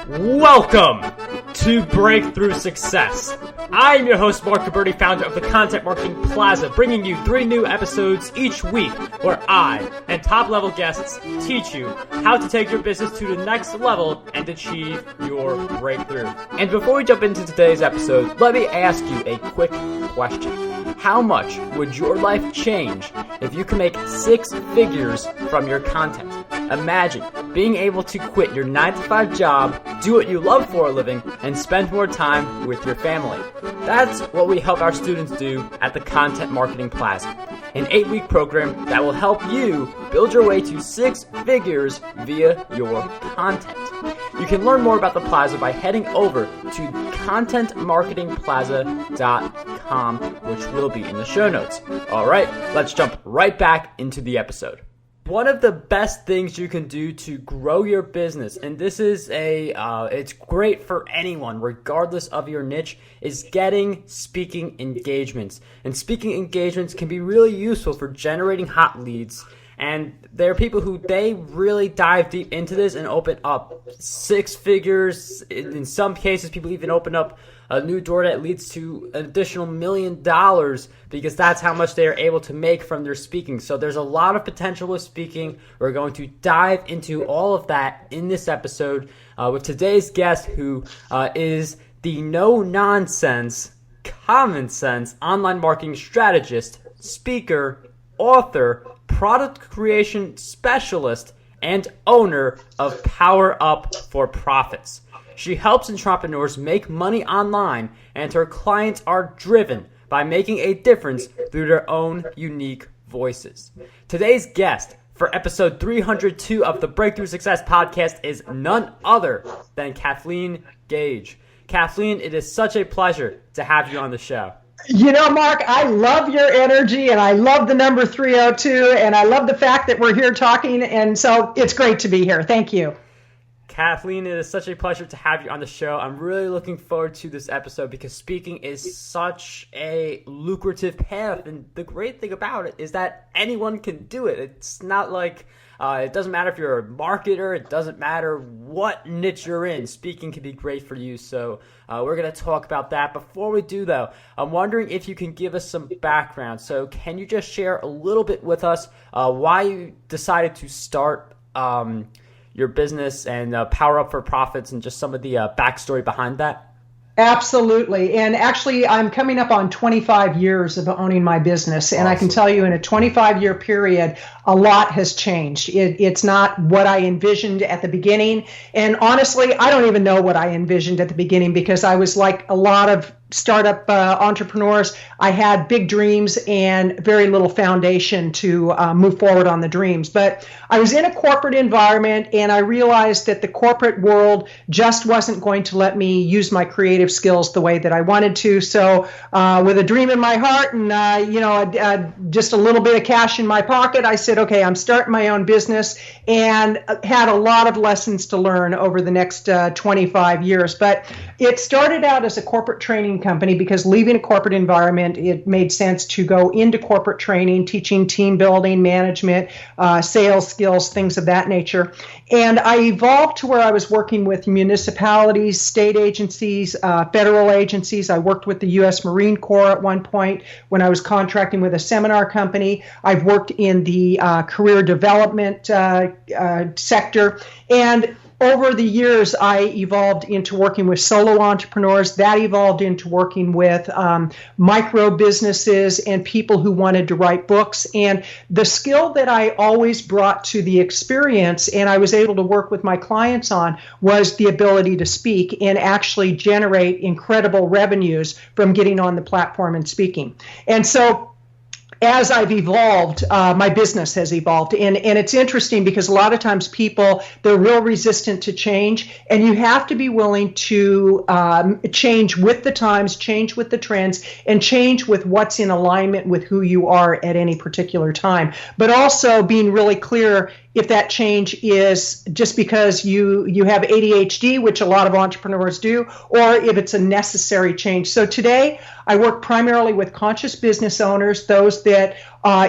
Welcome to Breakthrough Success. I'm your host, Mark Gabberty, founder of the Content Marketing Plaza, bringing you 3 new episodes each week where I and top-level guests teach you how to take your business to the next level and achieve your breakthrough. And before we jump into today's episode, let me ask you a quick question. How much would your life change if you could make 6 figures from your content? Imagine being able to quit your 9-to-5 job, do what you love for a living, and spend more time with your family. That's what we help our students do at the Content Marketing Plaza, an 8-week program that will help you build your way to 6 figures via your content. You can learn more about the Plaza by heading over to contentmarketingplaza.com, which will be in the show notes. All right, let's jump right back into the episode. One of the best things you can do to grow your business, and this is it's great for anyone, regardless of your niche, is getting speaking engagements. And speaking engagements can be really useful for generating hot leads. And there are people who they really dive deep into this and open up 6 figures. In some cases, people even open up a new door that leads to an additional $1 million because that's how much they are able to make from their speaking. So there's a lot of potential with speaking. We're going to dive into all of that in this episode with today's guest, who is the no-nonsense, common sense online marketing strategist, speaker, author, product creation specialist, and owner of Power Up for Profits. She helps entrepreneurs make money online, and her clients are driven by making a difference through their own unique voices. Today's guest for episode 302 of the Breakthrough Success podcast is none other than Kathleen Gage. Kathleen, it is such a pleasure to have you on the show. You know, Mark, I love your energy, and I love the number 302, and I love the fact that we're here talking, and so it's great to be here. Thank you. Kathleen, it is such a pleasure to have you on the show. I'm really looking forward to this episode because speaking is such a lucrative path, and the great thing about it is that anyone can do it. It's not like it doesn't matter if you're a marketer. It doesn't matter what niche you're in. Speaking can be great for you, so we're going to talk about that. Before we do, though, I'm wondering if you can give us some background. So can you just share a little bit with us why you decided to start your business and Power Up for Profits, and just some of the backstory behind that? Absolutely. And actually, I'm coming up on 25 years of owning my business. And awesome. I can tell you in a 25-year period, a lot has changed. It's not what I envisioned at the beginning. And honestly, I don't even know what I envisioned at the beginning, because I was like a lot of startup entrepreneurs. I had big dreams and very little foundation to move forward on the dreams. But I was in a corporate environment, and I realized that the corporate world just wasn't going to let me use my creative skills the way that I wanted to. So with a dream in my heart and just a little bit of cash in my pocket, I said, okay, I'm starting my own business, and had a lot of lessons to learn over the next 25 years. But it started out as a corporate training company, because leaving a corporate environment, it made sense to go into corporate training, teaching team building, management, sales skills, things of that nature. And I evolved to where I was working with municipalities, state agencies, federal agencies. I worked with the U.S. Marine Corps at one point when I was contracting with a seminar company. I've worked in the career development sector. And over the years, I evolved into working with solo entrepreneurs. That evolved into working with micro businesses and people who wanted to write books. And the skill that I always brought to the experience, and I was able to work with my clients on, was the ability to speak and actually generate incredible revenues from getting on the platform and speaking. And so as I've evolved, my business has evolved. And it's interesting because a lot of times people, they're real resistant to change, and you have to be willing to change with the times, change with the trends, and change with what's in alignment with who you are at any particular time. But also being really clear if that change is just because you have ADHD, which a lot of entrepreneurs do, or if it's a necessary change. So today, I work primarily with conscious business owners, those that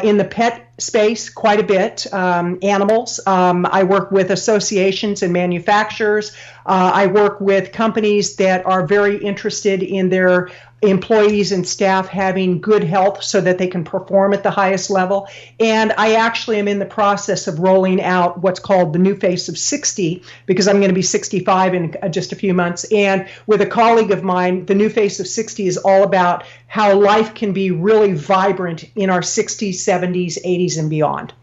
in the pet space quite a bit, animals. I work with associations and manufacturers. I work with companies that are very interested in their employees and staff having good health so that they can perform at the highest level. And I actually am in the process of rolling out what's called the new face of 60, because I'm going to be 65 in just a few months. And with a colleague of mine, the new face of 60 is all about how life can be really vibrant in our 60s, 70s, 80s, and beyond.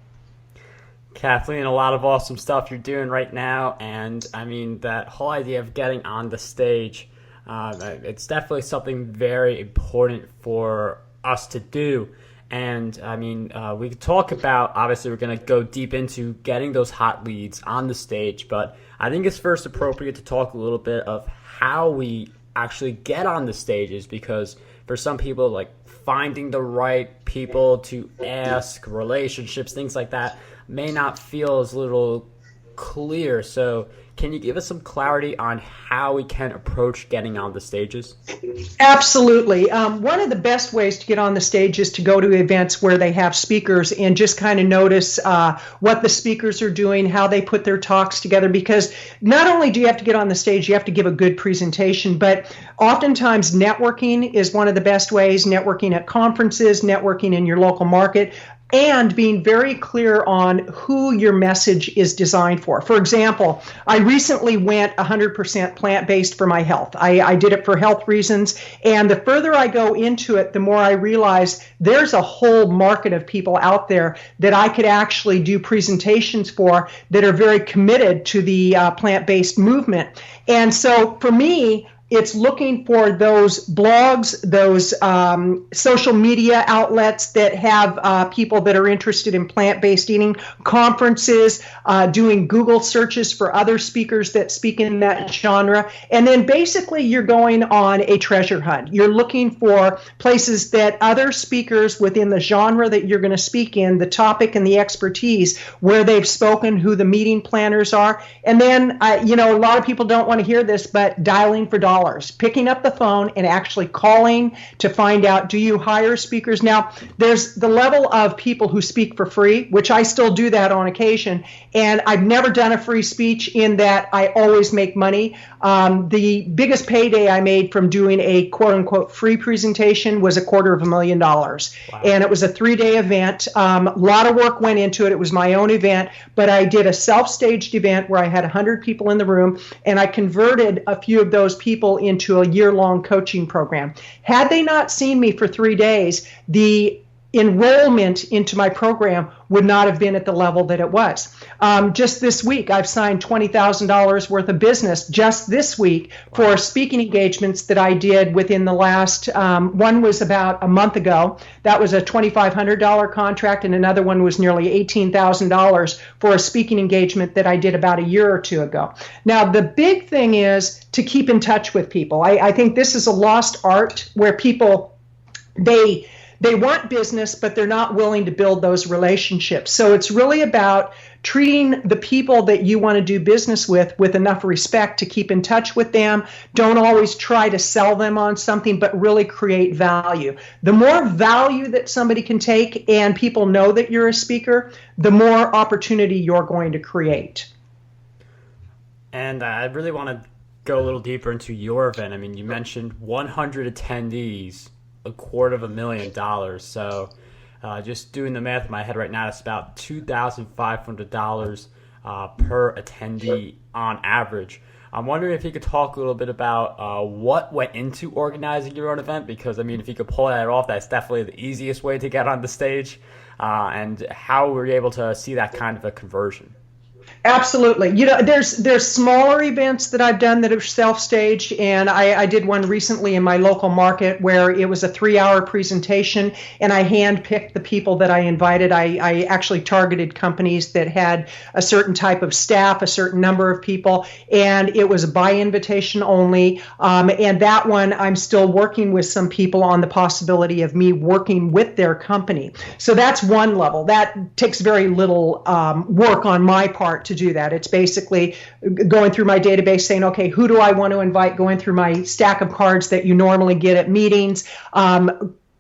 Kathleen, a lot of awesome stuff you're doing right now. And I mean, that whole idea of getting on the stage, it's definitely something very important for us to do. And I mean, we could talk about, obviously we're going to go deep into getting those hot leads on the stage, but I think it's first appropriate to talk a little bit of how we actually get on the stages, because for some people, like finding the right people to ask, relationships, things like that may not feel as little clear. So can you give us some clarity on how we can approach getting on the stages? Absolutely. One of the best ways to get on the stage is to go to events where they have speakers and just kind of notice what the speakers are doing, how they put their talks together, because not only do you have to get on the stage, you have to give a good presentation, but oftentimes networking is one of the best ways, networking at conferences, networking in your local market, and being very clear on who your message is designed for. For example, I recently went 100% plant-based for my health. I did it for health reasons, and the further I go into it, the more I realize there's a whole market of people out there that I could actually do presentations for that are very committed to the plant-based movement. And so for me, it's looking for those blogs, those social media outlets that have people that are interested in plant-based eating, conferences, doing Google searches for other speakers that speak in that genre. And then basically you're going on a treasure hunt. You're looking for places that other speakers within the genre that you're going to speak in, the topic and the expertise, where they've spoken, who the meeting planners are. And then, a lot of people don't want to hear this, but dialing for dollars. Picking up the phone and actually calling to find out, do you hire speakers? Now, there's the level of people who speak for free, which I still do that on occasion, and I've never done a free speech in that I always make money. The biggest payday I made from doing a quote-unquote free presentation was $250,000. Wow. And it was a 3-day event. A lot of work went into it. It was my own event, but I did a self-staged event where I had 100 people in the room, and I converted a few of those people into a year-long coaching program. Had they not seen me for 3 days, the enrollment into my program would not have been at the level that it was. Just this week, I've signed $20,000 worth of business just this week for speaking engagements that I did within the last, one was about a month ago. That was a $2,500 contract, and another one was nearly $18,000 for a speaking engagement that I did about a year or two ago. Now, the big thing is to keep in touch with people. I think this is a lost art where people, they want business, but they're not willing to build those relationships. So it's really about treating the people that you want to do business with enough respect to keep in touch with them. Don't always try to sell them on something, but really create value. The more value that somebody can take and people know that you're a speaker, the more opportunity you're going to create. And I really want to go a little deeper into your event. I mean, you mentioned 100 attendees, $250,000. So just doing the math in my head right now, it's about $2,500 per attendee on average. I'm wondering if you could talk a little bit about what went into organizing your own event, because I mean, if you could pull that off, that's definitely the easiest way to get on the stage, and how were you able to see that kind of a conversion? Absolutely. There's smaller events that I've done that are self-staged, and I did one recently in my local market where it was a 3-hour presentation, and I handpicked the people that I invited. I actually targeted companies that had a certain type of staff, a certain number of people, and it was by invitation only. And that one, I'm still working with some people on the possibility of me working with their company. So that's one level. That takes very little work on my part to do that. It's basically going through my database saying, okay, who do I want to invite, going through my stack of cards that you normally get at meetings,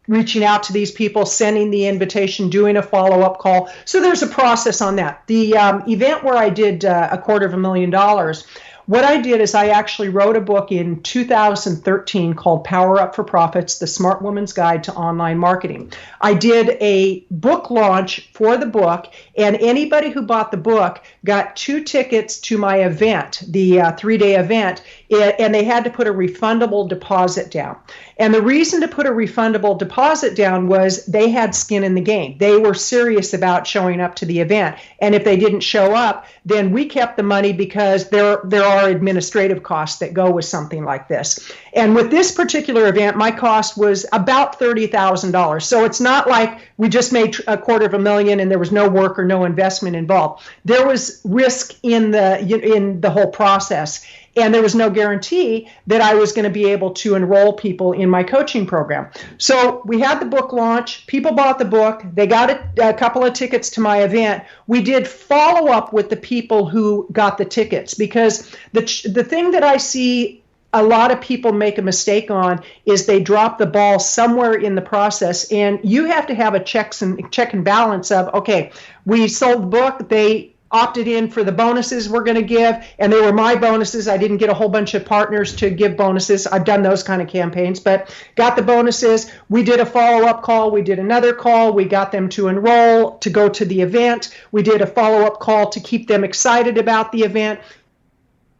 reaching out to these people, sending the invitation, doing a follow-up call. So there's a process on that. The event where I did $250,000, what I did is I actually wrote a book in 2013 called Power Up for Profits, The Smart Woman's Guide to Online Marketing. I did a book launch for the book, and anybody who bought the book got 2 tickets to my event, the 3-day event, and they had to put a refundable deposit down. And the reason to put a refundable deposit down was they had skin in the game. They were serious about showing up to the event. And if they didn't show up, then we kept the money because there are administrative costs that go with something like this. And with this particular event, my cost was about $30,000. So it's not like we just made $250,000 and there was no work or no investment involved. There was risk in the whole process. And there was no guarantee that I was going to be able to enroll people in my coaching program. So we had the book launch. People bought the book. They got a couple of tickets to my event. We did follow up with the people who got the tickets, because the thing that I see a lot of people make a mistake on is they drop the ball somewhere in the process. And you have to have a check and balance of, okay, we sold the book. They opted in for the bonuses we're going to give, and they were my bonuses. I didn't get a whole bunch of partners to give bonuses. I've done those kind of campaigns, but got the bonuses. We did a follow-up call. We did another call. We got them to enroll, to go to the event. We did a follow-up call to keep them excited about the event.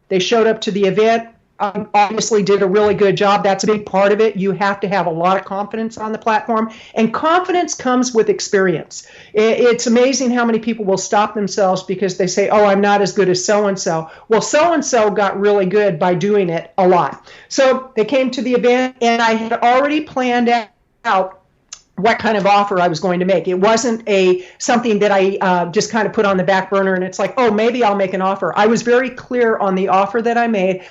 They showed up to the event. Obviously did a really good job. That's a big part of it. You have to have a lot of confidence on the platform, and confidence comes with experience. It's amazing how many people will stop themselves because they say, oh, I'm not as good as so-and-so. Well, so-and-so got really good by doing it a lot. So they came to the event, and I had already planned out what kind of offer I was going to make. It wasn't something that I just kind of put on the back burner and it's like, oh, maybe I'll make an offer. I was very clear on the offer that I made.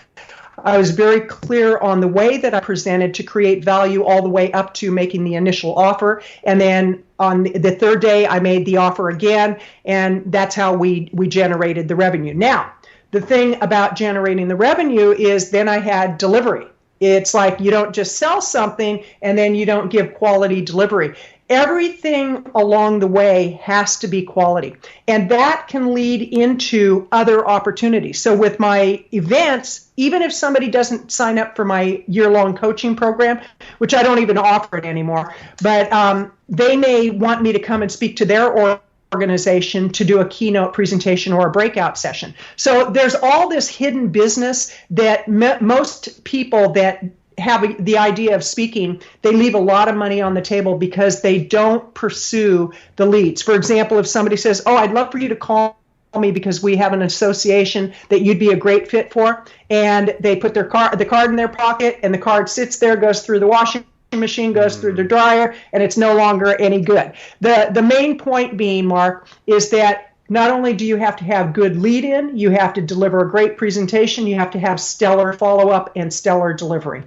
I was very clear on the way that I presented to create value all the way up to making the initial offer. And then on the 3rd day, I made the offer again, and that's how we generated the revenue. Now, the thing about generating the revenue is then I had delivery. It's like you don't just sell something and then you don't give quality delivery. Everything along the way has to be quality, and that can lead into other opportunities. So with my events, even if somebody doesn't sign up for my year-long coaching program, which I don't even offer it anymore, but they may want me to come and speak to their organization to do a keynote presentation or a breakout session. So there's all this hidden business that most people that have the idea of speaking, they leave a lot of money on the table because they don't pursue the leads. For example, if somebody says, oh, I'd love for you to call me because we have an association that you'd be a great fit for, and they put the card in their pocket, and the card sits there, goes through the washing machine, goes through the dryer, and it's no longer any good. The main point being, Mark, is that not only do you have to have good lead-in, you have to deliver a great presentation, you have to have stellar follow-up and stellar delivery.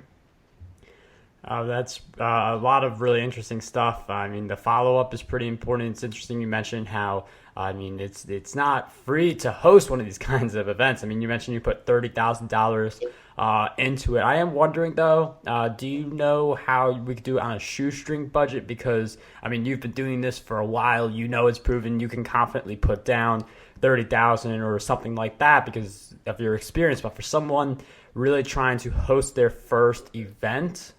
That's a lot of really interesting stuff. I mean, the follow-up is pretty important. It's interesting you mentioned how, I mean, it's not free to host one of these kinds of events. I mean, you mentioned you put $30,000 into it. I am wondering, though, do you know how we could do it on a shoestring budget? Because, I mean, you've been doing this for a while. You know it's proven you can confidently put down $30,000 or something like that because of your experience. But for someone really trying to host their first event,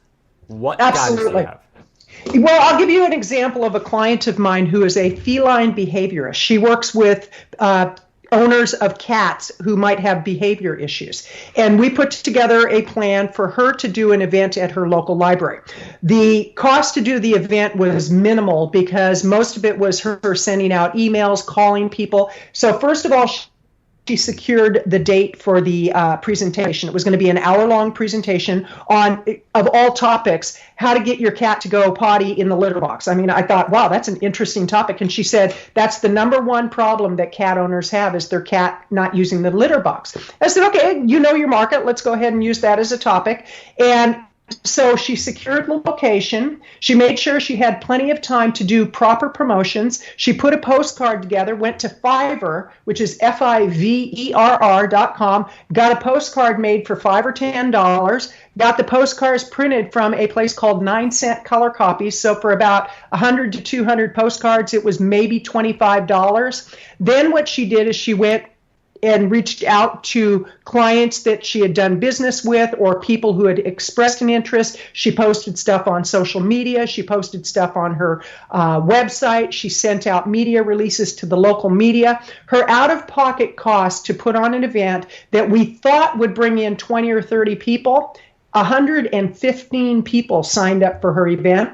what guidance do you have? Well, I'll give you an example of a client of mine who is a feline behaviorist. She works with owners of cats who might have behavior issues. And we put together a plan for her to do an event at her local library. The cost to do the event was minimal because most of it was her sending out emails, calling people. So first of all, she secured the date for the presentation. It was going to be an hour-long presentation on, of all topics, how to get your cat to go potty in the litter box. I mean, I thought, wow, that's an interesting topic. And she said, that's the number one problem that cat owners have is their cat not using the litter box. I said, okay, you know your market. Let's go ahead and use that as a topic. And so she secured the location. She made sure she had plenty of time to do proper promotions. She put a postcard together, went to Fiverr, which is Fiverr.com, got a postcard made for $5 or $10, got the postcards printed from a place called 9-cent color copies. So for about 100 to 200 postcards, it was maybe $25. Then what she did is she went and reached out to clients that she had done business with or people who had expressed an interest. She posted stuff on social media. She posted stuff on her website. She sent out media releases to the local media. Her out-of-pocket cost to put on an event that we thought would bring in 20 or 30 people, 115 people signed up for her event.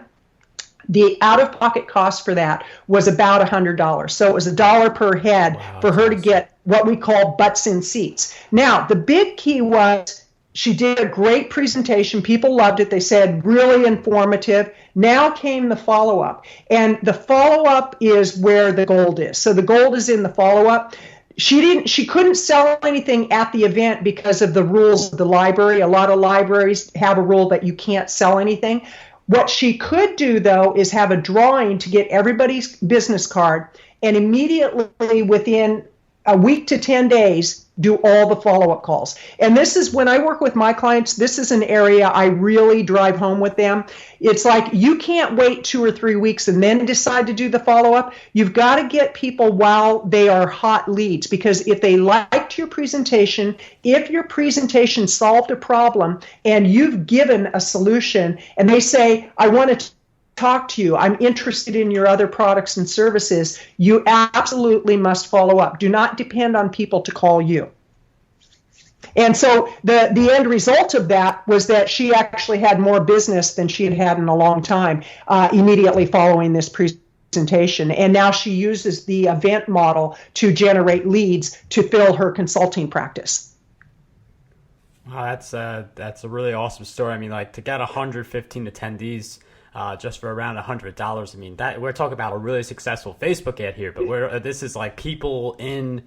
The out-of-pocket cost for that was about $100. So it was $1 per head for her to get what we call butts in seats. Now, the big key was she did a great presentation. People loved it. They said really informative. Now came the follow-up. And the follow-up is where the gold is. So the gold is in the follow-up. She couldn't sell anything at the event because of the rules of the library. A lot of libraries have a rule that you can't sell anything. What she could do, though, is have a drawing to get everybody's business card and immediately within a week to 10 days, do all the follow-up calls. And this is when I work with my clients, this is an area I really drive home with them. It's like you can't wait 2 or 3 weeks and then decide to do the follow-up. You've got to get people while they are hot leads, because if they liked your presentation, if your presentation solved a problem and you've given a solution and they say, I want to talk to you, I'm interested in your other products and services, you absolutely must follow up. Do not depend on people to call you. And so the end result of that was that she actually had more business than she had had in a long time immediately following this presentation. And now she uses the event model to generate leads to fill her consulting practice. Wow, that's a really awesome story. I mean, like, to get 115 attendees just for around $100. I mean, that we're talking about a really successful Facebook ad here, but this is like people in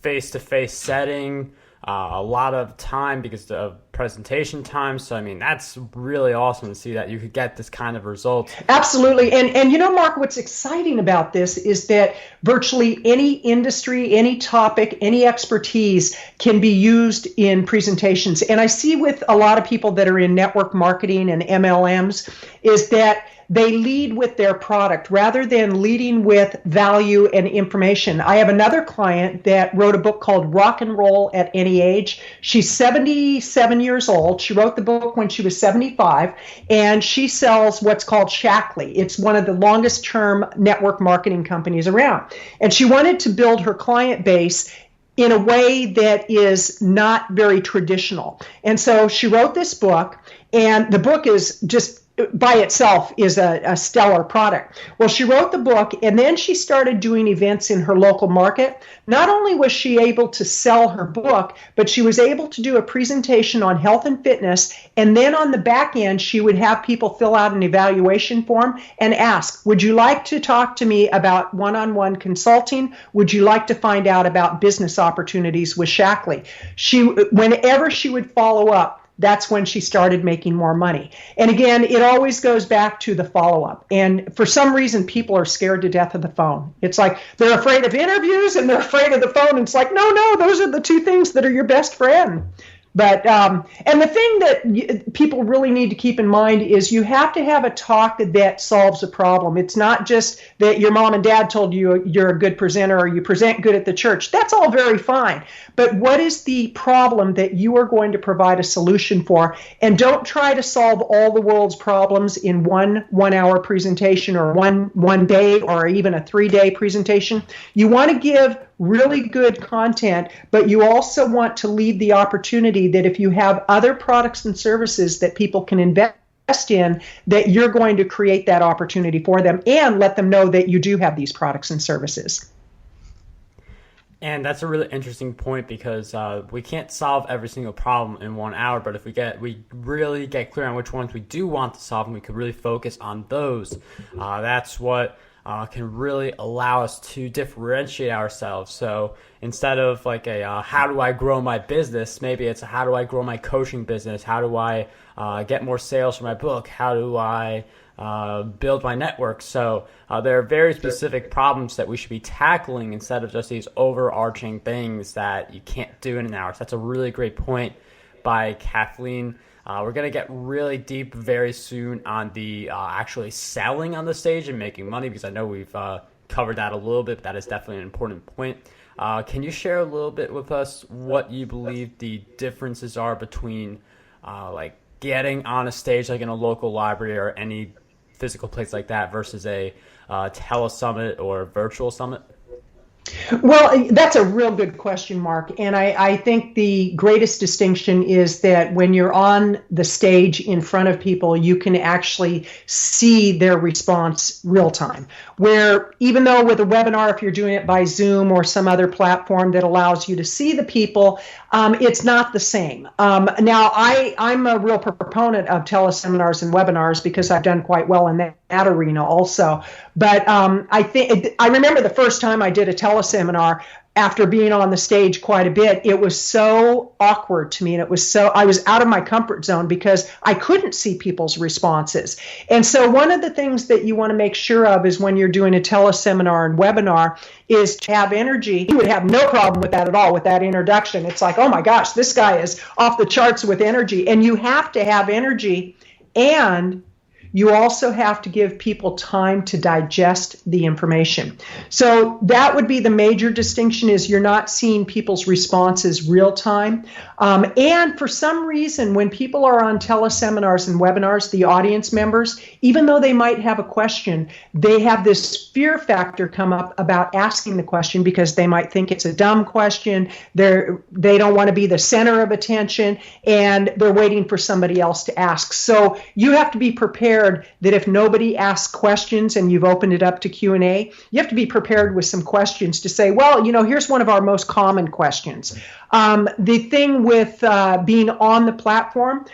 face-to-face setting, a lot of time because of presentation time. So, I mean, that's really awesome to see that you could get this kind of result. Absolutely. And you know, Mark, what's exciting about this is that virtually any industry, any topic, any expertise can be used in presentations. And I see with a lot of people that are in network marketing and MLMs is that they lead with their product rather than leading with value and information. I have another client that wrote a book called Rock and Roll at Any Age. She's 77 years old. She wrote the book when she was 75, and she sells what's called Shackley. It's one of the longest term network marketing companies around. And she wanted to build her client base in a way that is not very traditional. And so she wrote this book, and the book is just by itself is a stellar product. Well, she wrote the book, and then she started doing events in her local market. Not only was she able to sell her book, but she was able to do a presentation on health and fitness, and then on the back end, she would have people fill out an evaluation form and ask, would you like to talk to me about one-on-one consulting? Would you like to find out about business opportunities with Shackley? Whenever she would follow up, that's when she started making more money. And again, it always goes back to the follow-up. And for some reason, people are scared to death of the phone. It's like they're afraid of interviews and they're afraid of the phone. And it's like, no, those are the two things that are your best friend. But and the thing that people really need to keep in mind is you have to have a talk that solves a problem. It's not just that your mom and dad told you you're a good presenter or you present good at the church. That's all very fine. But what is the problem that you are going to provide a solution for? And don't try to solve all the world's problems in one hour presentation or one day or even a 3-day presentation. You want to give really good content, but you also want to leave the opportunity that if you have other products and services that people can invest in, that you're going to create that opportunity for them and let them know that you do have these products and services. And that's a really interesting point because we can't solve every single problem in 1 hour, but if we really get clear on which ones we do want to solve and we could really focus on those, that's what can really allow us to differentiate ourselves. So instead of like a how do I grow my business, maybe it's how do I grow my coaching business? How do I get more sales for my book? How do I build my network? So there are very specific problems that we should be tackling instead of just these overarching things that you can't do in an hour. So that's a really great point by Kathleen. We're going to get really deep very soon on the actually selling on the stage and making money, because I know we've covered that a little bit, but that is definitely an important point. Can you share a little bit with us what you believe the differences are between like getting on a stage like in a local library or any physical place like that versus a telesummit or virtual summit? Well, that's a real good question, Mark. And I think the greatest distinction is that when you're on the stage in front of people, you can actually see their response real time. Where even though with a webinar, if you're doing it by Zoom or some other platform that allows you to see the people, it's not the same. Now, I'm a real proponent of teleseminars and webinars because I've done quite well in that arena also. But I remember the first time I did a teleseminar after being on the stage quite a bit. It was so awkward to me, and I was out of my comfort zone because I couldn't see people's responses. And so one of the things that you want to make sure of is when you're doing a teleseminar and webinar is to have energy. You would have no problem with that at all, with that introduction. It's like, oh my gosh, this guy is off the charts with energy. And you have to have energy, and you also have to give people time to digest the information. So that would be the major distinction, is you're not seeing people's responses real time. And for some reason, when people are on teleseminars and webinars, the audience members, even though they might have a question, they have this fear factor come up about asking the question because they might think it's a dumb question. They don't want to be the center of attention, and they're waiting for somebody else to ask. So you have to be prepared that if nobody asks questions and you've opened it up to Q&A, you have to be prepared with some questions to say, well, here's one of our most common questions. The thing with being on the platform,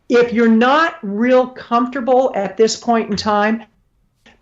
if you're not real comfortable at this point in time,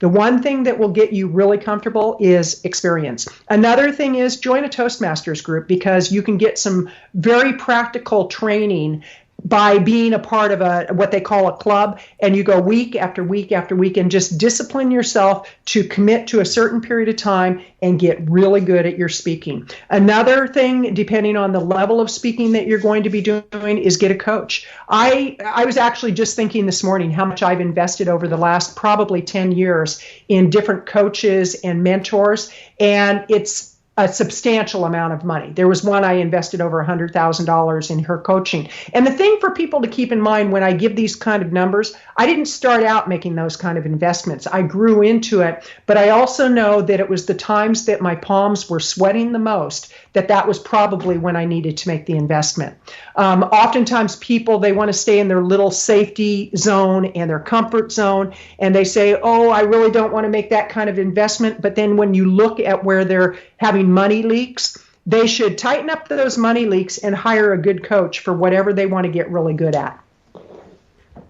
the one thing that will get you really comfortable is experience. Another thing is join a Toastmasters group, because you can get some very practical training by being a part of what they call a club, and you go week after week after week and just discipline yourself to commit to a certain period of time and get really good at your speaking. Another thing, depending on the level of speaking that you're going to be doing, is get a coach. I was actually just thinking this morning how much I've invested over the last probably 10 years in different coaches and mentors, and it's a substantial amount of money. There was one I invested over $100,000 in her coaching. And the thing for people to keep in mind when I give these kind of numbers, I didn't start out making those kind of investments. I grew into it, but I also know that it was the times that my palms were sweating the most that was probably when I needed to make the investment. Oftentimes people, they want to stay in their little safety zone and their comfort zone, and they say, oh, I really don't want to make that kind of investment. But then when you look at where they're having money leaks, they should tighten up those money leaks and hire a good coach for whatever they want to get really good at.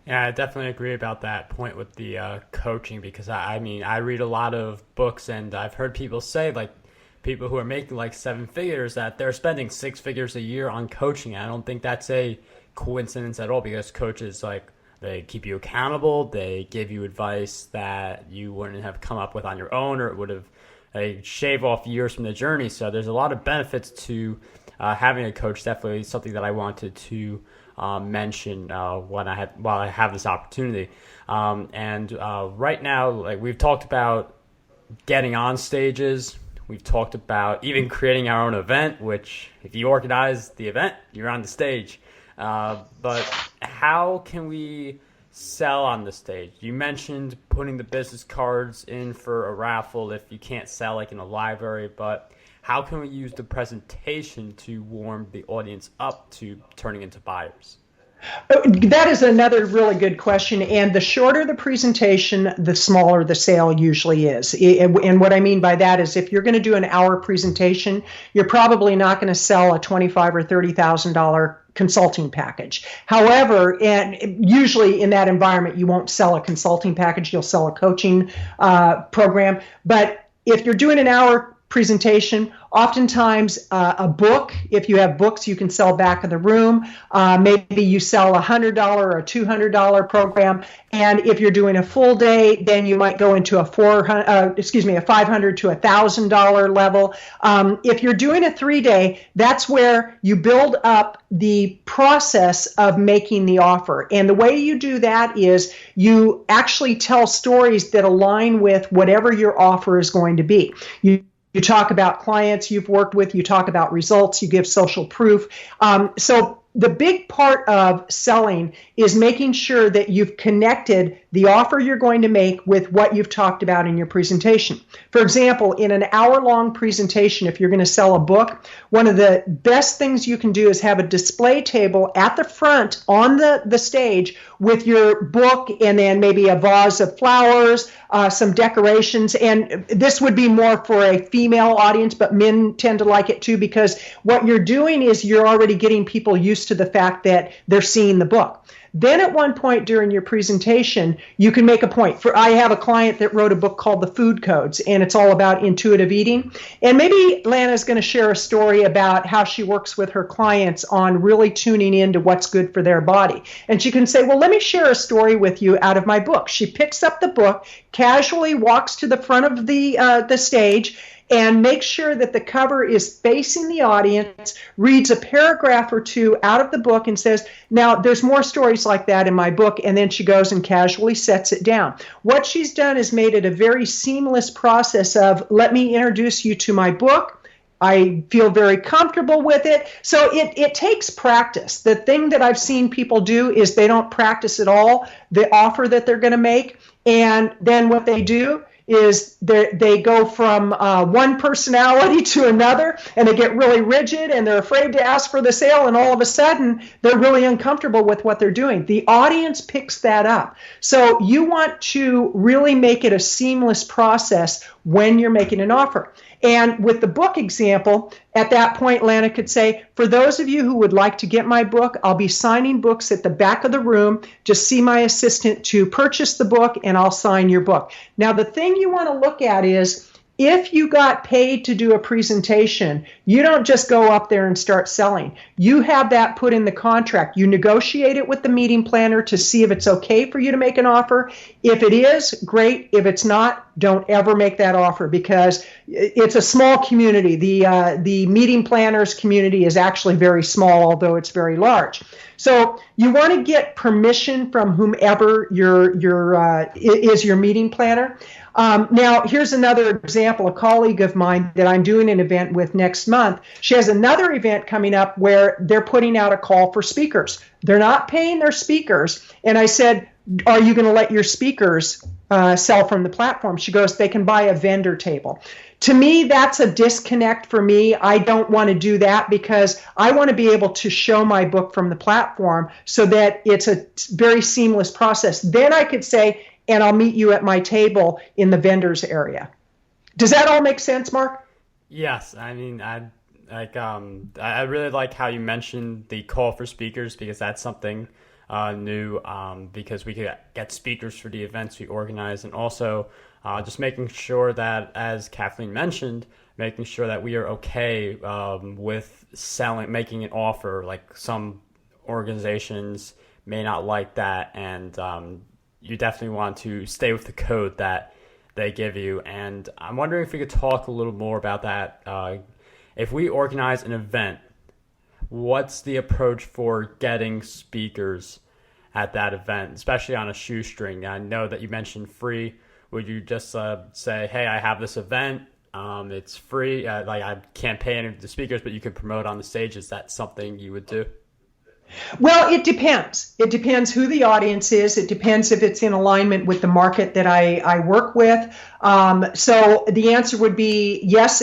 Yeah, I definitely agree about that point with the coaching, because I read a lot of books, and I've heard people say, like, people who are making like 7 figures, that they're spending 6 figures a year on coaching. I don't think that's a coincidence at all, because coaches, like, they keep you accountable. They give you advice that you wouldn't have come up with on your own, or it would have they shave off years from the journey. So there's a lot of benefits to having a coach. Definitely something that I wanted to mention while I have this opportunity. And right now, like, we've talked about getting on stages. We've talked about even creating our own event, which if you organize the event, you're on the stage. But how can we sell on the stage? You mentioned putting the business cards in for a raffle if you can't sell like in a library, but how can we use the presentation to warm the audience up to turning into buyers? That is another really good question. And the shorter the presentation, the smaller the sale usually is. And what I mean by that is if you're going to do an hour presentation, you're probably not going to sell a $25,000 or $30,000 consulting package. However, and usually in that environment, you won't sell a consulting package, you'll sell a coaching program. But if you're doing an hour presentation, oftentimes a book, if you have books, you can sell back of the room. Maybe you sell a $100 or a $200 program. And if you're doing a full day, then you might go into a $500 to $1,000 level. If you're doing a 3-day, that's where you build up the process of making the offer. And the way you do that is you actually tell stories that align with whatever your offer is going to be. You talk about clients you've worked with, you talk about results, you give social proof. So the big part of selling is making sure that you've connected the offer you're going to make with what you've talked about in your presentation. For example, in an hour-long presentation, if you're going to sell a book, one of the best things you can do is have a display table at the front on the stage with your book and then maybe a vase of flowers, some decorations. And this would be more for a female audience, but men tend to like it too, because what you're doing is you're already getting people used to the fact that they're seeing the book. Then at one point during your presentation, you can make a point. I have a client that wrote a book called The Food Codes, and it's all about intuitive eating. And maybe Lana's going to share a story about how she works with her clients on really tuning into what's good for their body. And she can say, well, let me share a story with you out of my book. She picks up the book, casually walks to the front of the stage, and make sure that the cover is facing the audience, reads a paragraph or two out of the book and says, now there's more stories like that in my book, and then she goes and casually sets it down. What she's done is made it a very seamless process of, let me introduce you to my book. I feel very comfortable with it. So it takes practice. The thing that I've seen people do is they don't practice at all the offer that they're going to make, and then what they do is they go from one personality to another, and they get really rigid, and they're afraid to ask for the sale, and all of a sudden, they're really uncomfortable with what they're doing. The audience picks that up. So you want to really make it a seamless process when you're making an offer. And with the book example, at that point, Lana could say, for those of you who would like to get my book, I'll be signing books at the back of the room. Just see my assistant to purchase the book, and I'll sign your book. Now, the thing you want to look at is, if you got paid to do a presentation, you don't just go up there and start selling. You have that put in the contract. You negotiate it with the meeting planner to see if it's okay for you to make an offer. If it is, great. If it's not, don't ever make that offer, because it's a small community. The meeting planners community is actually very small, although it's very large. So you want to get permission from whomever is your meeting planner. Now, here's another example. A colleague of mine that I'm doing an event with next month, she has another event coming up where they're putting out a call for speakers. They're not paying their speakers. And I said, are you going to let your speakers sell from the platform? She goes, they can buy a vendor table. To me, that's a disconnect for me. I don't want to do that, because I want to be able to show my book from the platform so that it's a very seamless process. Then I could say, and I'll meet you at my table in the vendors area. Does that all make sense, Mark? Yes. I mean, I really like how you mentioned the call for speakers, because that's something new, because we could get speakers for the events we organize, and also just making sure that, as Kathleen mentioned, making sure that we are okay with making an offer. Like, some organizations may not like that, and you definitely want to stay with the code that they give you. And I'm wondering if we could talk a little more about that. If we organize an event, what's the approach for getting speakers at that event, especially on a shoestring? I know that you mentioned free. Would you just say, hey, I have this event, it's free, like I can't pay any of the speakers, but you can promote on the stage? Is that something you would do? Well, it depends. It depends who the audience is. It depends if it's in alignment with the market that I work with. So the answer would be yes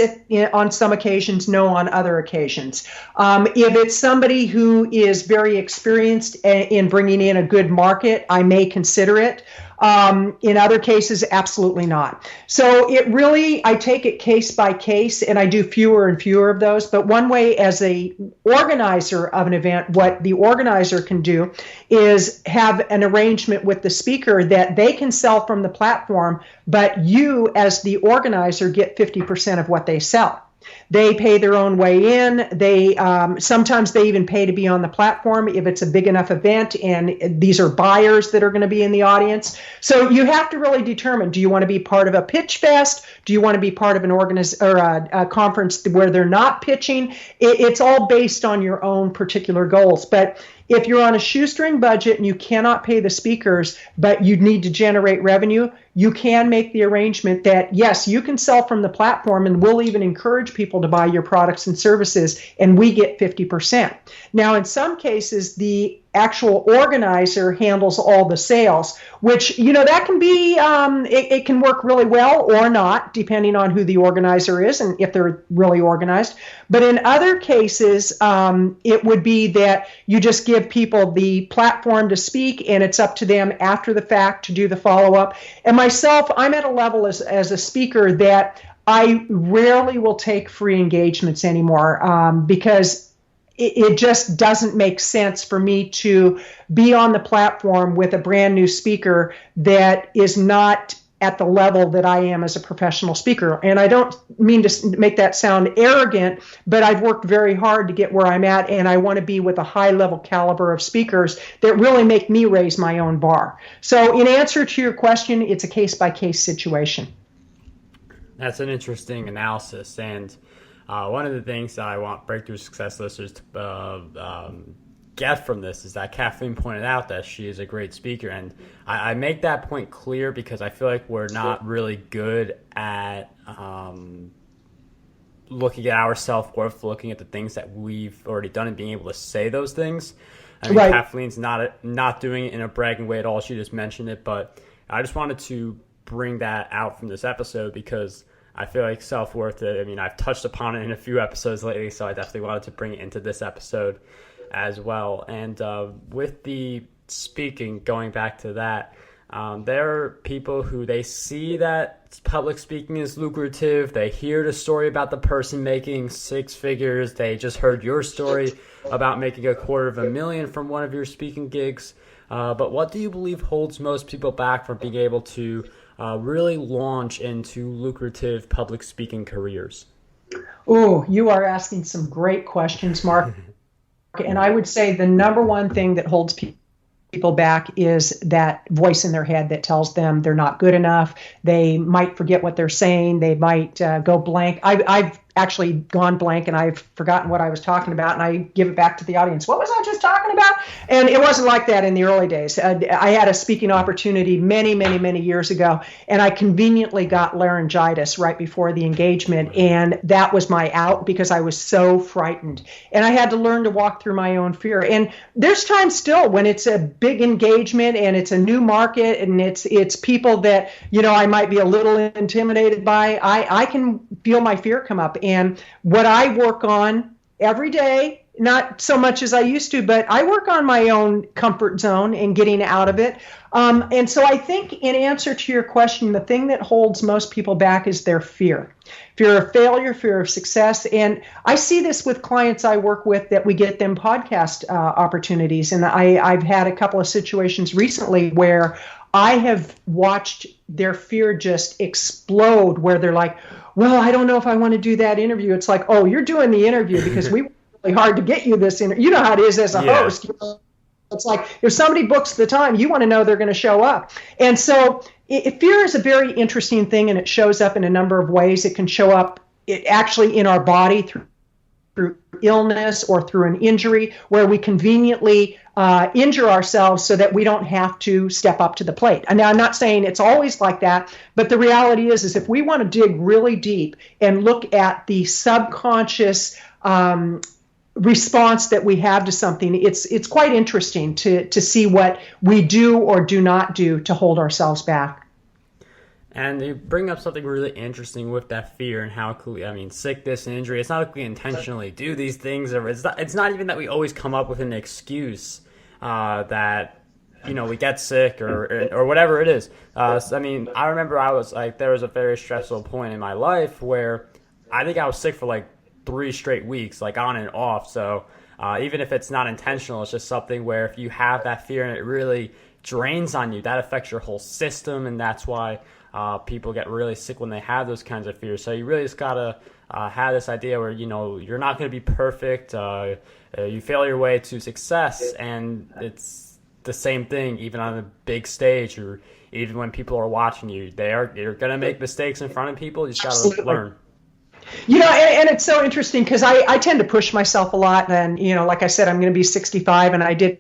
on some occasions, no on other occasions. If it's somebody who is very experienced in bringing in a good market, I may consider it. In other cases, absolutely not. So I take it case by case, and I do fewer and fewer of those. But one way as a organizer of an event, what the organizer can do is have an arrangement with the speaker that they can sell from the platform, but you as the organizer get 50% of what they sell. They pay their own way in. They sometimes they even pay to be on the platform if it's a big enough event, and these are buyers that are going to be in the audience. So you have to really determine: do you want to be part of a pitch fest? Do you want to be part of an a conference where they're not pitching? It's all based on your own particular goals. But if you're on a shoestring budget and you cannot pay the speakers, but you need to generate revenue, you can make the arrangement that, yes, you can sell from the platform, and we'll even encourage people to buy your products and services, and we get 50%. Now, in some cases, the actual organizer handles all the sales, which, that can be, it can work really well or not, depending on who the organizer is and if they're really organized. But in other cases, it would be that you just give people the platform to speak, and it's up to them after the fact to do the follow-up. And myself, I'm at a level as a speaker that I rarely will take free engagements anymore, because it just doesn't make sense for me to be on the platform with a brand new speaker that is not at the level that I am as a professional speaker. And I don't mean to make that sound arrogant, but I've worked very hard to get where I'm at, and I want to be with a high level caliber of speakers that really make me raise my own bar. So in answer to your question, it's a case by case situation. That's an interesting analysis, and one of the things that I want Breakthrough Success listeners to get from this is that Kathleen pointed out that she is a great speaker, and I make that point clear because I feel like we're not really good at looking at our self-worth, looking at the things that we've already done and being able to say those things. I mean, right. Kathleen's not doing it in a bragging way at all. She just mentioned it, but I just wanted to bring that out from this episode because I feel like self-worth, I've touched upon it in a few episodes lately, so I definitely wanted to bring it into this episode as well. And with the speaking, going back to that, there are people who they see that public speaking is lucrative. They hear the story about the person making six figures. They just heard your story about making $250,000 from one of your speaking gigs. But what do you believe holds most people back from being able to really launch into lucrative public speaking careers? Oh, you are asking some great questions, Mark. And I would say the number one thing that holds people back is that voice in their head that tells them they're not good enough. They might forget what they're saying. They might go blank. I've actually gone blank and I've forgotten what I was talking about, and I give it back to the audience. What was I just talking about? And it wasn't like that in the early days. I had a speaking opportunity many years ago, and I conveniently got laryngitis right before the engagement, and that was my out because I was so frightened. And I had to learn to walk through my own fear. And there's times still when it's a big engagement and it's a new market and it's people that, I might be a little intimidated by. I can feel my fear come up. And what I work on every day, not so much as I used to, but I work on my own comfort zone and getting out of it. And so I think in answer to your question, the thing that holds most people back is their fear of failure, fear of success. And I see this with clients I work with that we get them podcast opportunities. And I've had a couple of situations recently where I have watched their fear just explode, where they're like, well, I don't know if I want to do that interview. It's like, oh, you're doing the interview because we worked really hard to get you this interview. You know how it is as a host. It's like if somebody books the time, you want to know they're going to show up. And so fear is a very interesting thing, and it shows up in a number of ways. It can show up actually in our body through illness or through an injury where we conveniently injure ourselves so that we don't have to step up to the plate. And now I'm not saying it's always like that, but the reality is if we want to dig really deep and look at the subconscious response that we have to something, it's quite interesting to see what we do or do not do to hold ourselves back. And you bring up something really interesting with that fear and how, sickness and injury, it's not like we intentionally do these things, or it's not even that we always come up with an excuse that, we get sick or whatever it is. I remember there was a very stressful point in my life where I think I was sick for 3 straight weeks, on and off. So even if it's not intentional, it's just something where if you have that fear and it really drains on you, that affects your whole system. And that's why people get really sick when they have those kinds of fears. So you really just got to have this idea where, you're not going to be perfect. You fail your way to success, and it's the same thing even on a big stage, or even when people are watching you. You're going to make mistakes in front of people. You just got to learn. And it's so interesting because I tend to push myself a lot. And, like I said, I'm going to be 65, and I did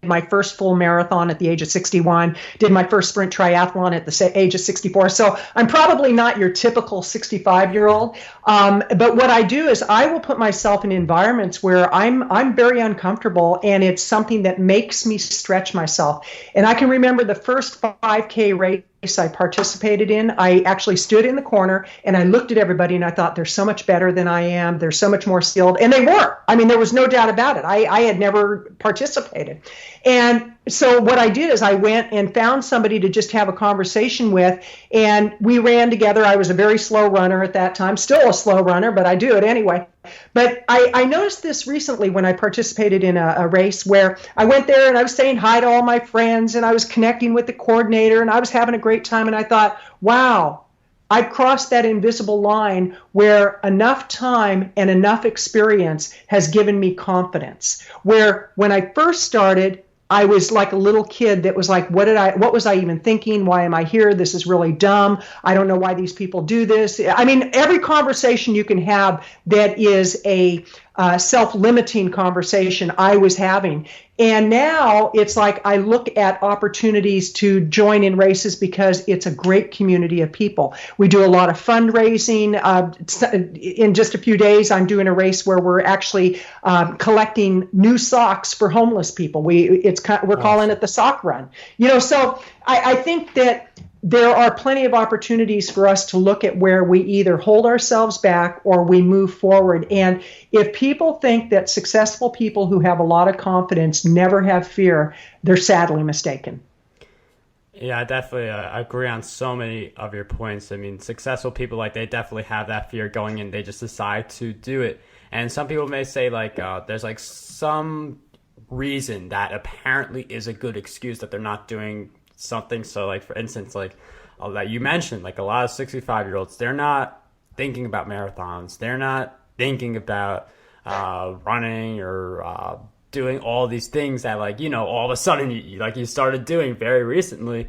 my first full marathon at the age of 61, did my first sprint triathlon at the age of 64. So I'm probably not your typical 65-year-old. But what I do is I will put myself in environments where I'm very uncomfortable, and it's something that makes me stretch myself. And I can remember the first 5K race I participated in, I actually stood in the corner and I looked at everybody and I thought, they're so much better than I am. They're so much more skilled. And they were. There was no doubt about it. I had never participated. And so what I did is I went and found somebody to just have a conversation with, and we ran together. I was a very slow runner at that time, still a slow runner, but I do it anyway. But I noticed this recently when I participated in a race where I went there and I was saying hi to all my friends, and I was connecting with the coordinator, and I was having a great time. And I thought, wow, I crossed that invisible line where enough time and enough experience has given me confidence. Where when I first started, I was like a little kid that was like, what was I even thinking? Why am I here? This is really dumb. I don't know why these people do this. Every conversation you can have that is a self-limiting conversation I was having. And now it's like I look at opportunities to join in races because it's a great community of people. We do a lot of fundraising. In just a few days, I'm doing a race where we're actually collecting new socks for homeless people. We're calling it the sock run. So I think that there are plenty of opportunities for us to look at where we either hold ourselves back or we move forward. And if people think that successful people who have a lot of confidence never have fear, they're sadly mistaken. Yeah, I definitely agree on so many of your points. Successful people, they definitely have that fear going in. They just decide to do it. And some people may say there's some reason that apparently is a good excuse that they're not doing something. So for instance, like you mentioned, a lot of 65-year-olds, they're not thinking about marathons. They're not thinking about running or doing all these things that all of a sudden you started doing very recently.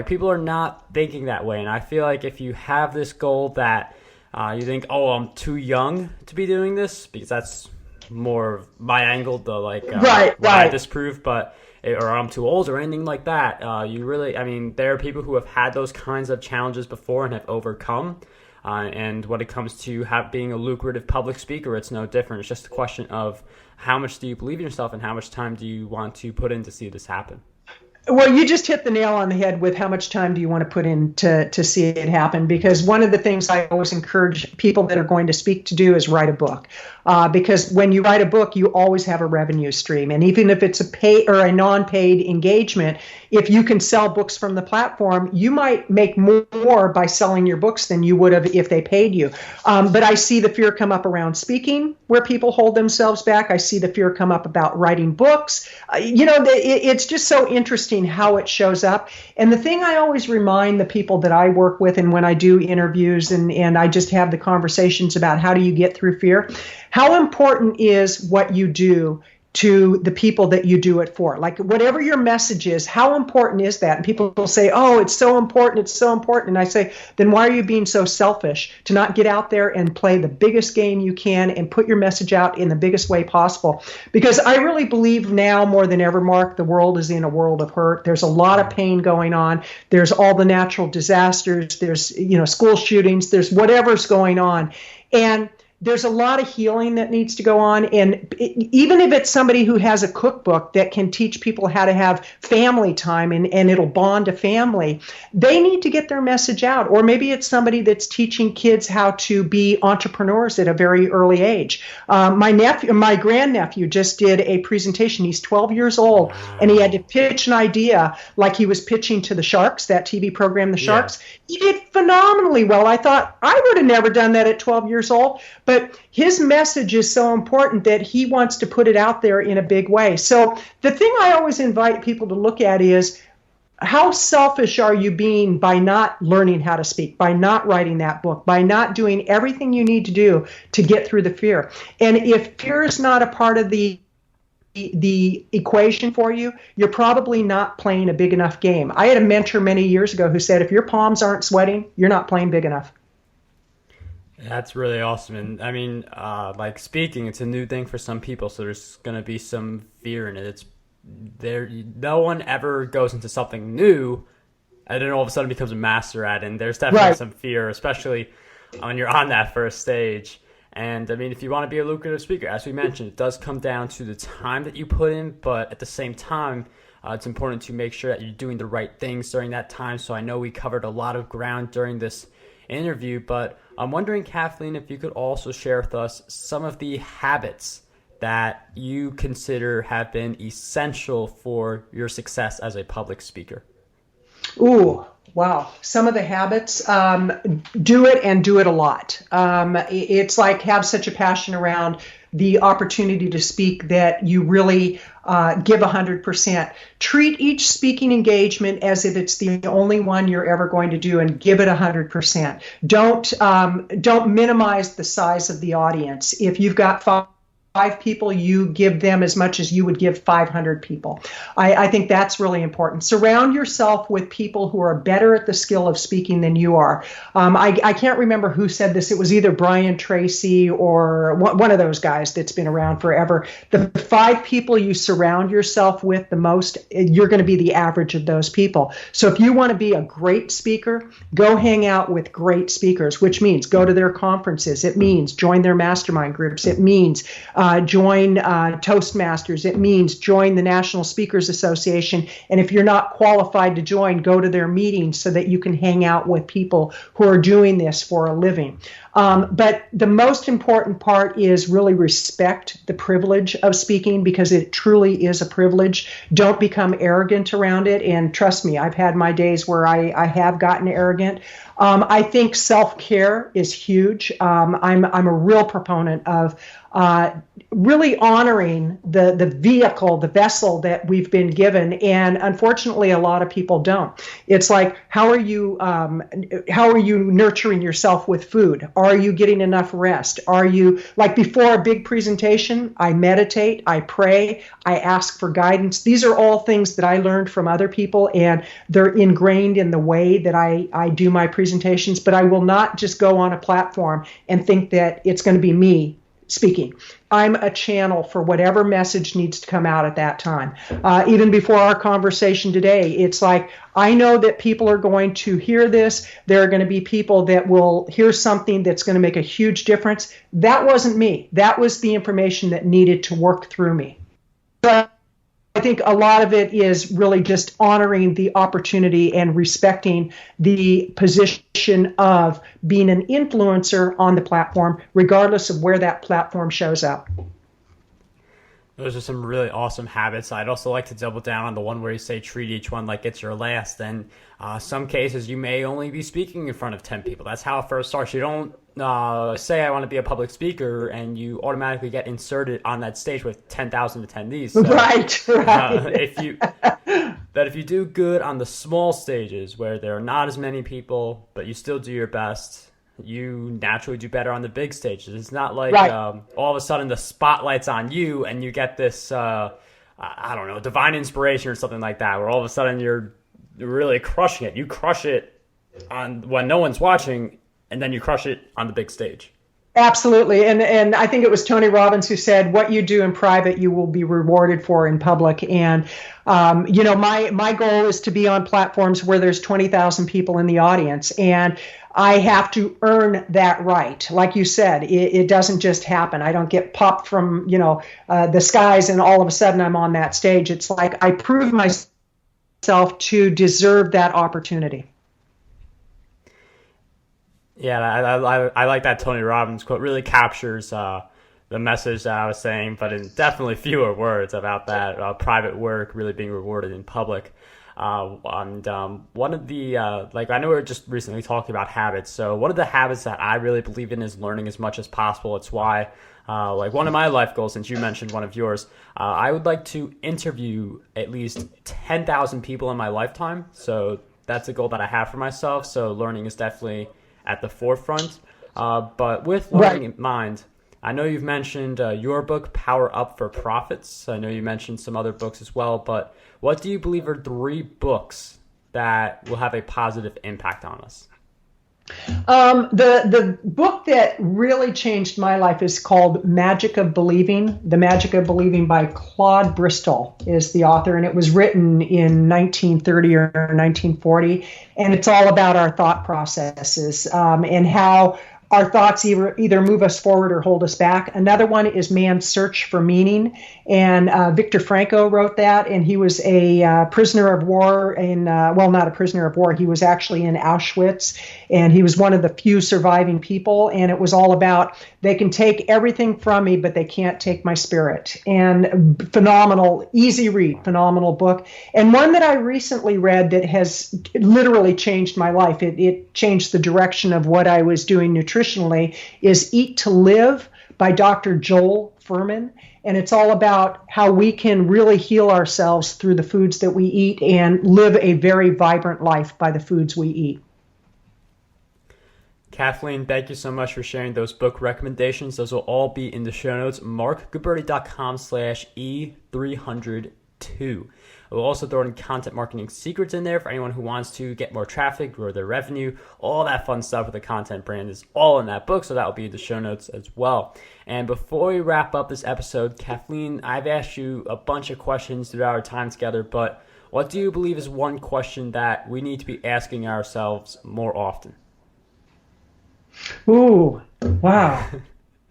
People are not thinking that way. And I feel like if you have this goal that you think, oh, I'm too young to be doing this, because that's more of my angle, right. I disprove, but or I'm too old or anything like that. There are people who have had those kinds of challenges before and have overcome. And when it comes to being a lucrative public speaker, it's no different. It's just a question of how much do you believe in yourself and how much time do you want to put in to see this happen. Well, you just hit the nail on the head with how much time do you want to put in to see it happen. Because one of the things I always encourage people that are going to speak to do is write a book. Because when you write a book, you always have a revenue stream. And even if it's a paid or a non-paid engagement, if you can sell books from the platform, you might make more by selling your books than you would have if they paid you. But I see the fear come up around speaking, where people hold themselves back. I see the fear come up about writing books. It's just so interesting how it shows up. And the thing I always remind the people that I work with, and when I do interviews and I just have the conversations about how do you get through fear, how important is what you do to the people that you do it for. Whatever your message is, how important is that? And people will say, oh, it's so important, it's so important. And I say, then why are you being so selfish to not get out there and play the biggest game you can and put your message out in the biggest way possible? Because I really believe now more than ever, Mark, the world is in a world of hurt. There's a lot of pain going on. There's all the natural disasters. There's, school shootings. There's whatever's going on. And there's a lot of healing that needs to go on. And even if it's somebody who has a cookbook that can teach people how to have family time and it'll bond a family, they need to get their message out. Or maybe it's somebody that's teaching kids how to be entrepreneurs at a very early age. My grandnephew just did a presentation. He's 12 years old, and he had to pitch an idea like he was pitching to the Sharks, that TV program, The Sharks. Yeah. He did phenomenally well. I thought I would have never done that at 12 years old. But his message is so important that he wants to put it out there in a big way. So the thing I always invite people to look at is, how selfish are you being by not learning how to speak, by not writing that book, by not doing everything you need to do to get through the fear? And if fear is not a part of the equation for you, you're probably not playing a big enough game. I had a mentor many years ago who said, if your palms aren't sweating, you're not playing big enough. That's really awesome. And I mean, like speaking, it's a new thing for some people, so there's going to be some fear in it. It's there. No one ever goes into something new and then all of a sudden becomes a master at it. And there's definitely some fear, especially when you're on that first stage. And I mean, if you want to be a lucrative speaker, as we mentioned, it does come down to the time that you put in, but at the same time, it's important to make sure that you're doing the right things during that time. So I know we covered a lot of ground during this interview, but I'm wondering, Kathleen, if you could also share with us some of the habits that you consider have been essential for your success as a public speaker. Ooh, wow. Some of the habits, do it and do it a lot. It's like have such a passion around the opportunity to speak that you really give 100%. Treat each speaking engagement as if it's the only one you're ever going to do, and give it 100%. Don't minimize the size of the audience. If you've got five people, you give them as much as you would give 500 people. I think that's really important. Surround yourself with people who are better at the skill of speaking than you are. I can't remember who said this. It was either Brian Tracy or one of those guys that's been around forever. The 5 people you surround yourself with the most, you're going to be the average of those people. So if you want to be a great speaker, go hang out with great speakers, which means go to their conferences. It means join their mastermind groups. It means join Toastmasters. It means join the National Speakers Association. And if you're not qualified to join, go to their meetings so that you can hang out with people who are doing this for a living. But the most important part is really respect the privilege of speaking, because it truly is a privilege. Don't become arrogant around it. And trust me, I've had my days where I have gotten arrogant. I think self-care is huge. I'm a real proponent of really honoring the vehicle, the vessel that we've been given. And unfortunately, a lot of people don't. It's like, how are you nurturing yourself with food? Are you getting enough rest? Are you, like, before a big presentation, I meditate, I pray, I ask for guidance. These are all things that I learned from other people, and they're ingrained in the way that I do my presentations. But I will not just go on a platform and think that it's going to be me speaking. I'm a channel for whatever message needs to come out at that time. Even before our conversation today, it's like, I know that people are going to hear this. There are going to be people that will hear something that's going to make a huge difference. That wasn't me. That was the information that needed to work through me. But I think a lot of it is really just honoring the opportunity and respecting the position of being an influencer on the platform, regardless of where that platform shows up. Those are some really awesome habits. I'd also like to double down on the one where you say treat each one like it's your last. And some cases you may only be speaking in front of 10 people. That's how it first starts. You don't say I want to be a public speaker and you automatically get inserted on that stage with 10,000 attendees. So, right. If you do good on the small stages where there are not as many people, but you still do your best, you naturally do better on the big stages. It's not like all of a sudden the spotlight's on you and you get this, divine inspiration or something like that, where all of a sudden you're really crushing it. You crush it on when no one's watching, and then you crush it on the big stage. Absolutely. And I think it was Tony Robbins who said, what you do in private, you will be rewarded for in public. And, my goal is to be on platforms where there's 20,000 people in the audience. And I have to earn that right. Like you said, it doesn't just happen. I don't get popped from, the skies and all of a sudden I'm on that stage. It's like I prove myself to deserve that opportunity. Yeah, I like that Tony Robbins quote. Really captures the message that I was saying, but in definitely fewer words about that private work really being rewarded in public. One of the, I know we were just recently talking about habits. So one of the habits that I really believe in is learning as much as possible. It's why, one of my life goals, since you mentioned one of yours, I would like to interview at least 10,000 people in my lifetime. So that's a goal that I have for myself. So learning is definitely at the forefront. But with learning in mind, I know you've mentioned your book, Power Up for Profits. I know you mentioned some other books as well, but what do you believe are 3 books that will have a positive impact on us? The book that really changed my life is called Magic of Believing. The Magic of Believing by Claude Bristol is the author, and it was written in 1930 or 1940. And it's all about our thought processes and how our thoughts either move us forward or hold us back. Another one is Man's Search for Meaning. And Viktor Frankl wrote that, and he was a prisoner of war not a prisoner of war. He was actually in Auschwitz, and he was one of the few surviving people. And it was all about, they can take everything from me, but they can't take my spirit. And phenomenal, easy read, phenomenal book. And one that I recently read that has literally changed my life. It changed the direction of what I was doing nutritionally is Eat to Live by Dr. Joel Fuhrman. And it's all about how we can really heal ourselves through the foods that we eat and live a very vibrant life by the foods we eat. Kathleen, thank you so much for sharing those book recommendations. Those will all be in the show notes, markguberti.com/E302. We'll also throw in content marketing secrets in there for anyone who wants to get more traffic, grow their revenue, all that fun stuff with the content brand is all in that book, so that will be in the show notes as well. And before we wrap up this episode, Kathleen, I've asked you a bunch of questions throughout our time together, but what do you believe is one question that we need to be asking ourselves more often? Ooh, wow.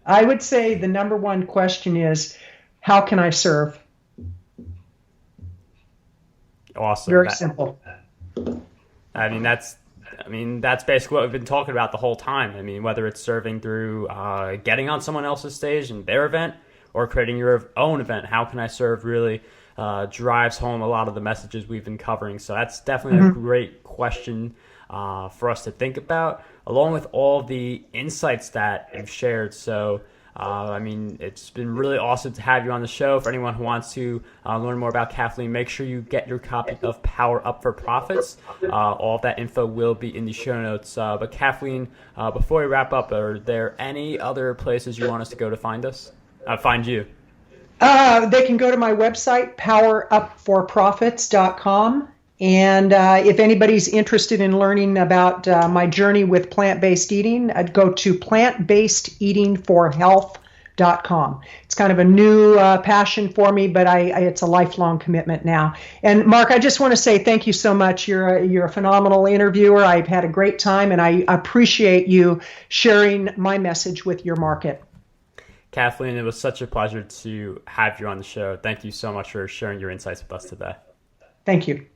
I would say the number one question is, how can I serve? Awesome. Very simple. That's basically what we've been talking about the whole time. I mean, whether it's serving through getting on someone else's stage in their event or creating your own event, how can I serve really drives home a lot of the messages we've been covering. So that's definitely a great question for us to think about, along with all the insights that you've shared. So it's been really awesome to have you on the show. For anyone who wants to learn more about Kathleen, make sure you get your copy of Power Up for Profits. All of that info will be in the show notes. But Kathleen, before we wrap up, are there any other places you want us to go to find us? Find you? They can go to my website, powerupforprofits.com. And if anybody's interested in learning about my journey with plant-based eating, I'd go to plantbasedeatingforhealth.com. It's kind of a new passion for me, but it's a lifelong commitment now. And Mark, I just want to say thank you so much. You're a phenomenal interviewer. I've had a great time, and I appreciate you sharing my message with your market. Kathleen, it was such a pleasure to have you on the show. Thank you so much for sharing your insights with us today. Thank you.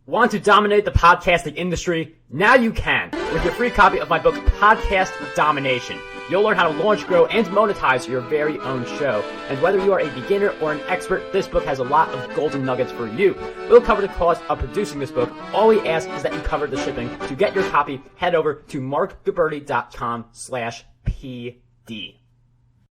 Want to dominate the podcasting industry? Now you can with your free copy of my book, Podcast Domination. You'll learn how to launch, grow, and monetize your very own show. And whether you are a beginner or an expert, this book has a lot of golden nuggets for you. We'll cover the cost of producing this book. All we ask is that you cover the shipping. To get your copy, head over to markguberti.com/PD.